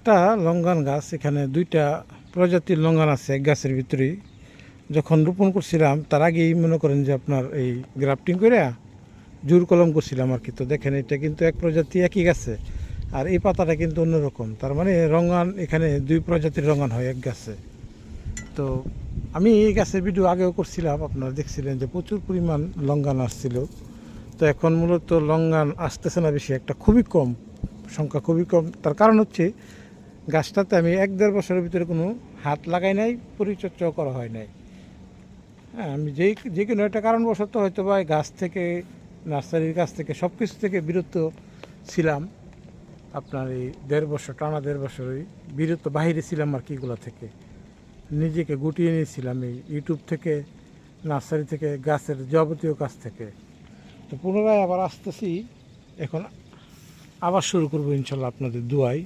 গাছটা লঙ্ঘন গাছ, এখানে দুইটা প্রজাতির লঙ্ঘন আছে এক গাছের ভিতরেই। যখন রোপণ করছিলাম তার আগেই মনে করেন যে আপনার এই গ্রাফটিং করে জোর কলম করছিলাম আর কি। তো দেখেন এটা কিন্তু এক প্রজাতি একই গাছে, আর এই পাতাটা কিন্তু অন্যরকম। তার মানে রঙান এখানে দুই প্রজাতির রঙান হয় এক গাছে। তো আমি এই গাছের ভিডিও আগেও করছিলাম, আপনারা দেখছিলেন যে প্রচুর পরিমাণ লঙ্ঘান আসছিল। তো এখন মূলত লঙ্ঘান আসতেছে না বেশি, একটা খুবই কম সংখ্যা, খুবই কম। তার কারণ হচ্ছে গাছটাতে আমি 1-1.5 বছরের ভিতরে কোনো হাত লাগাই নাই, পরিচর্যাও করা হয় নাই। হ্যাঁ, আমি যে কোনো একটা কারণবশত হয়তো বা গাছ থেকে, নার্সারির গাছ থেকে, সব কিছু থেকে বিরত ছিলাম। আপনার এই 1.5 বছর, টানা 1.5 বছরই বিরত, বাহিরে ছিলাম আর কি। এগুলো থেকে নিজেকে গুটিয়ে নিয়েছিলাম এই ইউটিউব থেকে, নার্সারি থেকে, গাছের যাবতীয় কাজ থেকে। তো পুনরায় আবার আসতেছি, এখন আবার শুরু করবো ইনশাল্লাহ আপনাদের দোয়ায়।